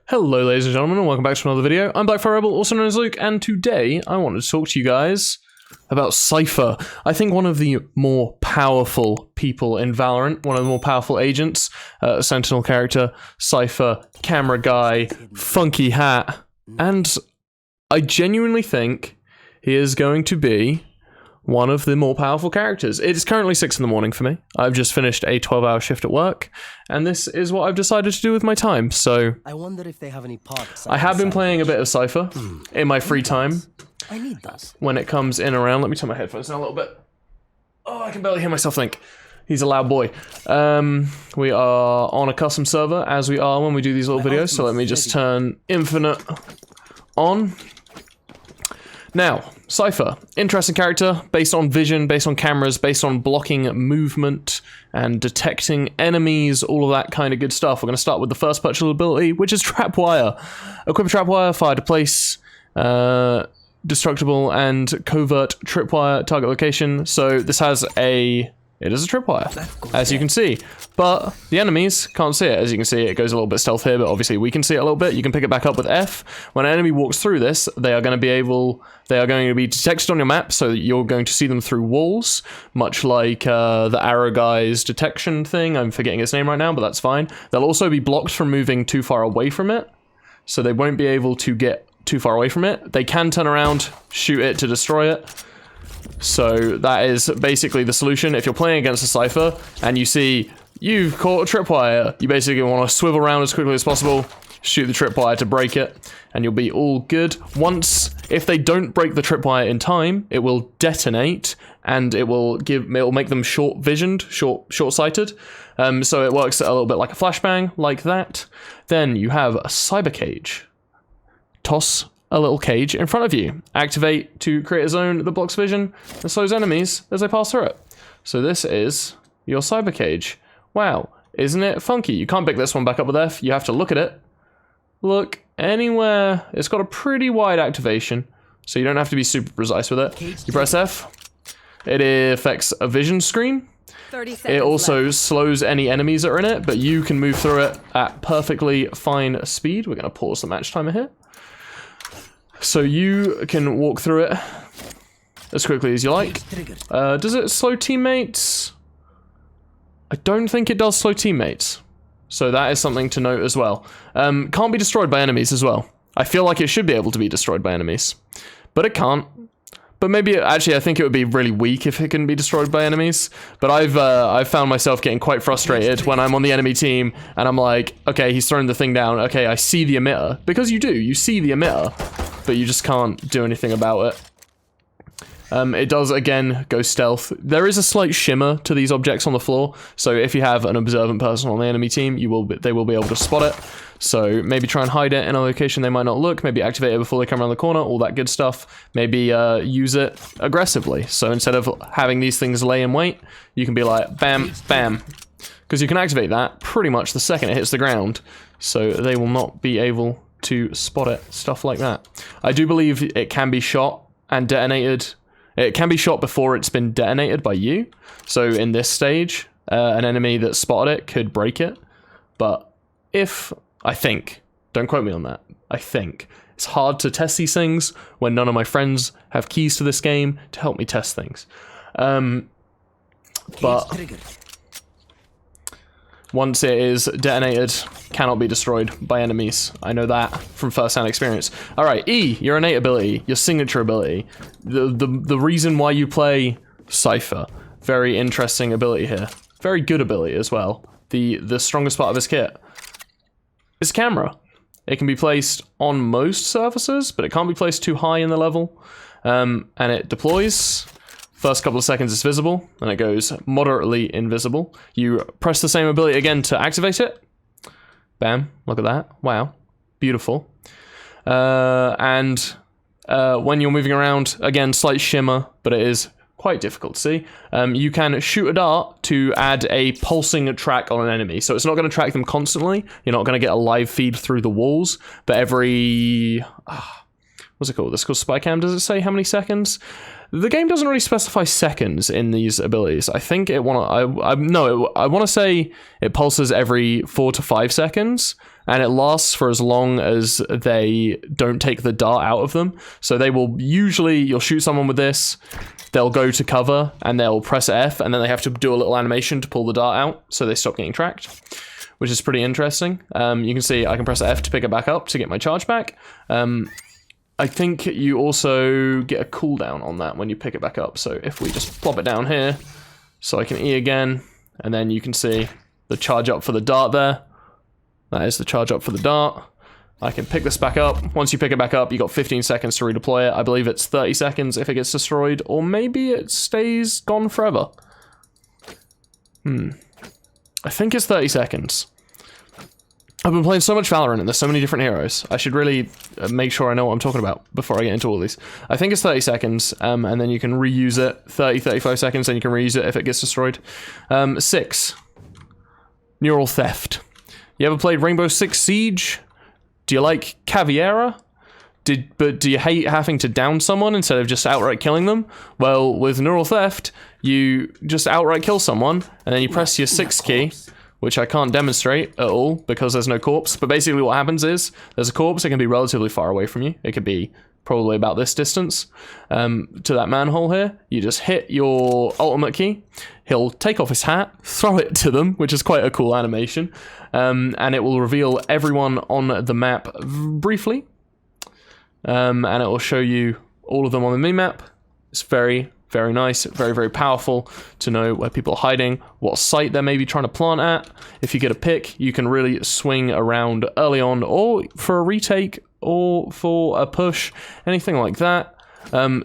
Hello ladies and gentlemen, and welcome back to another video. I'm Black Fire Rebel, also known as Luke, and today I wanted to talk to you guys about Cypher. I think one of the more powerful people in Valorant, one of the more powerful agents, Sentinel character, Cypher, camera guy, funky hat, and I genuinely think he is going to be one of the more powerful characters. It's currently 6 in the morning for me. I've just finished a 12-hour shift at work, and this is what I've decided to do with my time, so... I wonder if they have any parts. I have been playing a bit of Cypher in my free time. I need those. When it comes in around... Let me turn my headphones down a little bit. Oh, I can barely hear myself think. He's a loud boy. We are on a custom server, as we are when we do these little videos, so let me just turn Infinite on. Now, Cypher, interesting character, based on vision, based on cameras, based on blocking movement and detecting enemies, all of that kind of good stuff. We're going to start with the first purchasable ability, which is Trapwire. Equip a Trapwire, fire to place, destructible and covert tripwire target location. So this has a... It is a tripwire, as you can see, but the enemies can't see it. As you can see, it goes a little bit stealth here, but obviously we can see it a little bit. You can pick it back up with F. When an enemy walks through this, they are going to be detected on your map, so that you're going to see them through walls, much like the arrow guy's detection thing. I'm forgetting its name right now, but that's fine. They'll also be blocked from moving too far away from it, so they won't be able to get too far away from it. They can turn around, shoot it to destroy it. So that is basically the solution. If you're playing against a Cypher and you see you've caught a tripwire, you basically want to swivel around as quickly as possible, shoot the tripwire to break it, and you'll be all good. If they don't break the tripwire in time, it will detonate and it will make them short-visioned, short-sighted. So it works a little bit like a flashbang, like that. Then you have a cyber cage. Toss a little cage in front of you. Activate to create a zone that blocks vision and slows enemies as they pass through it. So this is your cyber cage. Wow, isn't it funky? You can't pick this one back up with F. You have to look at it. Look anywhere. It's got a pretty wide activation, so you don't have to be super precise with it. You press F. It affects a vision screen. It also slows any enemies that are in it, but you can move through it at perfectly fine speed. We're going to pause the match timer here. So you can walk through it as quickly as you like. Does it slow teammates? I don't think it does slow teammates. So that is something to note as well. Can't be destroyed by enemies as well. I feel like it should be able to be destroyed by enemies, but it can't. But maybe, actually, I think it would be really weak if it couldn't be destroyed by enemies. But I've found myself getting quite frustrated when I'm on the enemy team and I'm like, okay, he's thrown the thing down. Okay, I see the emitter. Because you see the emitter, but you just can't do anything about it. It does, again, go stealth. There is a slight shimmer to these objects on the floor, so if you have an observant person on the enemy team, they will be able to spot it. So maybe try and hide it in a location they might not look, maybe activate it before they come around the corner, all that good stuff. Maybe use it aggressively. So instead of having these things lay in wait, you can be like, bam, bam. Because you can activate that pretty much the second it hits the ground, so they will not be able to spot it, stuff like that. I do believe it can be shot and detonated. It can be shot before it's been detonated by you. So in this stage, an enemy that spotted it could break it. But I think, don't quote me on that, I think. It's hard to test these things when none of my friends have keys to this game to help me test things. But once it is detonated, cannot be destroyed by enemies. I know that from first-hand experience. Alright, E, your innate ability, your signature ability. The reason why you play Cypher. Very interesting ability here. Very good ability as well. The strongest part of his kit is camera. It can be placed on most surfaces, but it can't be placed too high in the level. And it deploys. First couple of seconds it's visible, and it goes moderately invisible. You press the same ability again to activate it. Bam, look at that. Wow, beautiful. When you're moving around, again, slight shimmer, but it is quite difficult to see. You can shoot a dart to add a pulsing track on an enemy. So it's not going to track them constantly. You're not going to get a live feed through the walls, but every what's it called? This is called spy cam. Does it say how many seconds? The game doesn't really specify seconds in these abilities. I think I want to say it pulses every 4 to 5 seconds, and it lasts for as long as they don't take the dart out of them. So they will usually, you'll shoot someone with this, they'll go to cover, and they'll press F, and then they have to do a little animation to pull the dart out, so they stop getting tracked, which is pretty interesting. You can see I can press F to pick it back up to get my charge back. I think you also get a cooldown on that when you pick it back up. So if we just plop it down here, so I can E again, and then you can see the charge up for the dart there. That is the charge up for the dart. I can pick this back up. Once you pick it back up, you got 15 seconds to redeploy it. I believe it's 30 seconds if it gets destroyed, or maybe it stays gone forever. I think it's 30 seconds. I've been playing so much Valorant and there's so many different heroes. I should really make sure I know what I'm talking about before I get into all these. I think it's 30 seconds, and then you can reuse it. 30, 35 seconds, then you can reuse it if it gets destroyed. 6. Neural theft. You ever played Rainbow Six Siege? Do you like Caveira? But do you hate having to down someone instead of just outright killing them? Well, with neural theft, you just outright kill someone, and then you press your 6 key, which I can't demonstrate at all because there's no corpse. But basically what happens is, there's a corpse, it can be relatively far away from you. It could be probably about this distance to that manhole here. You just hit your ultimate key, he'll take off his hat, throw it to them, which is quite a cool animation, and it will reveal everyone on the map briefly, and it will show you all of them on the minimap. It's very nice, very powerful to know where people are hiding, what site they're maybe trying to plant at. If you get a pick, you can really swing around early on, or for a retake, or for a push, anything like that.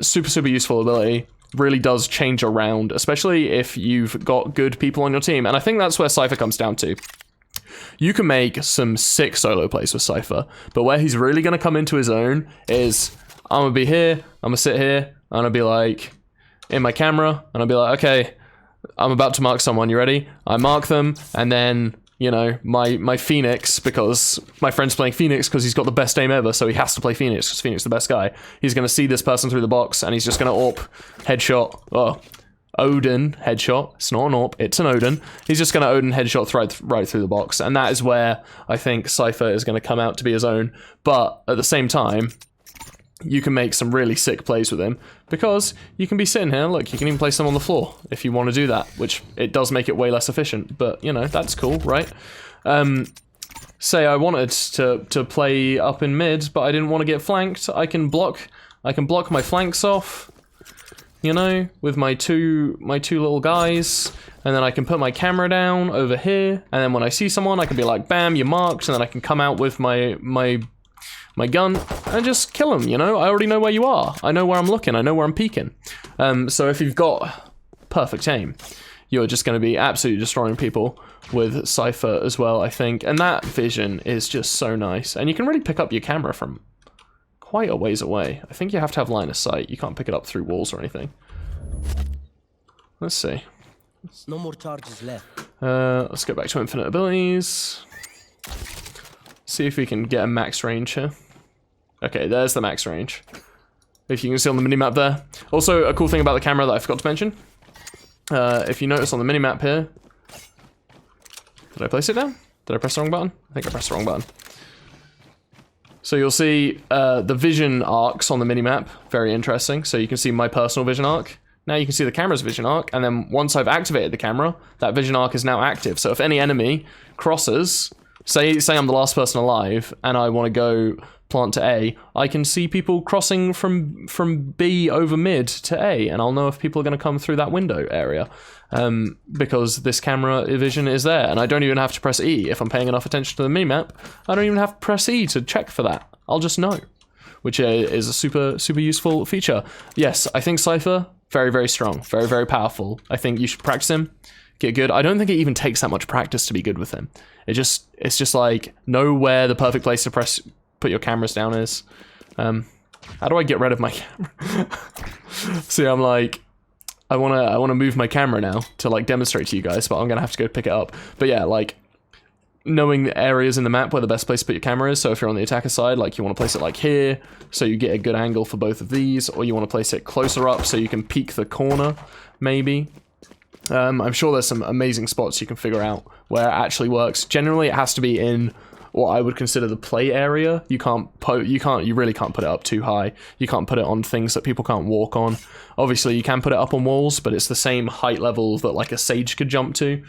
Super useful ability. Really does change around, especially if you've got good people on your team. And I think that's where Cypher comes down to. You can make some sick solo plays with Cypher, but where he's really going to come into his own is, I'm going to be here, I'm going to sit here, I'm going to be like, in my camera, and I'll be like, okay, I'm about to mark someone, you ready? I mark them, and then, you know, my Phoenix, because my friend's playing Phoenix because he's got the best aim ever, so he has to play Phoenix because Phoenix is the best guy. He's going to see this person through the box, and he's just going to AWP, headshot, Odin headshot. It's not an AWP, it's an Odin. He's just going to Odin headshot right through the box, and that is where I think Cypher is going to come out to be his own. But at the same time, you can make some really sick plays with him, because you can be sitting here, look, you can even place them on the floor if you want to do that, which it does make it way less efficient, but, you know, that's cool, right? Say I wanted to play up in mid, but I didn't want to get flanked, I can block my flanks off, you know, with my two little guys, and then I can put my camera down over here, and then when I see someone, I can be like, bam, you're marked, and then I can come out with my gun and just kill them, you know? I already know where you are. I know where I'm looking. I know where I'm peeking. So if you've got perfect aim, you're just going to be absolutely destroying people with Cypher as well, I think. And that vision is just so nice. And you can really pick up your camera from quite a ways away. I think you have to have line of sight. You can't pick it up through walls or anything. Let's see. No more charges left. Let's go back to infinite abilities. See if we can get a max range here. Okay, there's the max range. If you can see on the minimap there. Also, a cool thing about the camera that I forgot to mention. If you notice on the minimap here. Did I place it down? Did I press the wrong button? I think I pressed the wrong button. So you'll see the vision arcs on the minimap. Very interesting. So you can see my personal vision arc. Now you can see the camera's vision arc. And then once I've activated the camera, that vision arc is now active. So if any enemy crosses, say I'm the last person alive and I want to go plant to A, I can see people crossing from B over mid to A, and I'll know if people are going to come through that window area, because this camera vision is there, and I don't even have to press E. If I'm paying enough attention to the minimap, I don't even have to press E to check for that. I'll just know, which is a super useful feature. Yes, I think Cypher, very strong, very powerful. I think you should practice him, get good. I don't think it even takes that much practice to be good with him. It's just like, know where the perfect place to put your cameras down is. How do I get rid of my camera? See, I'm like, I wanna move my camera now to like demonstrate to you guys, but I'm gonna have to go pick it up. But yeah, like, knowing the areas in the map where the best place to put your camera is. So if you're on the attacker side, like you want to place it like here, so you get a good angle for both of these, or you want to place it closer up so you can peek the corner, maybe. I'm sure there's some amazing spots you can figure out where it actually works. Generally, it has to be in what I would consider the play area. You really can't put it up too high. You can't put it on things that people can't walk on. Obviously, you can put it up on walls, but it's the same height level that like a Sage could jump to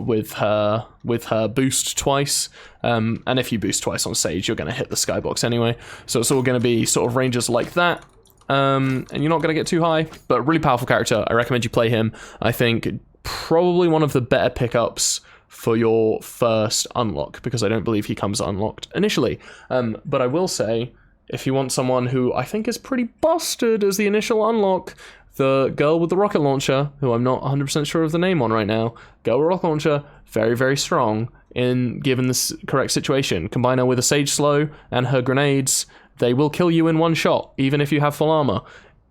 with her boost twice. And if you boost twice on Sage, you're going to hit the skybox anyway. So it's all going to be sort of ranges like that. And you're not going to get too high, but really powerful character. I recommend you play him. I think probably one of the better pickups for your first unlock, because I don't believe he comes unlocked initially. But I will say, if you want someone who I think is pretty busted as the initial unlock, the girl with the rocket launcher, who I'm not 100% sure of the name on right now, girl with rocket launcher, very, very strong in given this correct situation. Combine her with a Sage Slow and her grenades, they will kill you in one shot, even if you have full armor.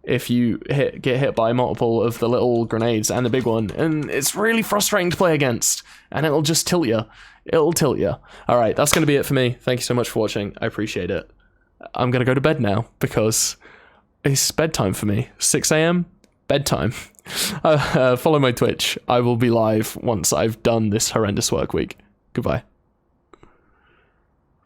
If you get hit by multiple of the little grenades and the big one, and it's really frustrating to play against, and it'll just tilt you. It'll tilt you. Alright, that's going to be it for me. Thank you so much for watching. I appreciate it. I'm going to go to bed now, because it's bedtime for me. 6 AM? Bedtime. Follow my Twitch. I will be live once I've done this horrendous work week. Goodbye.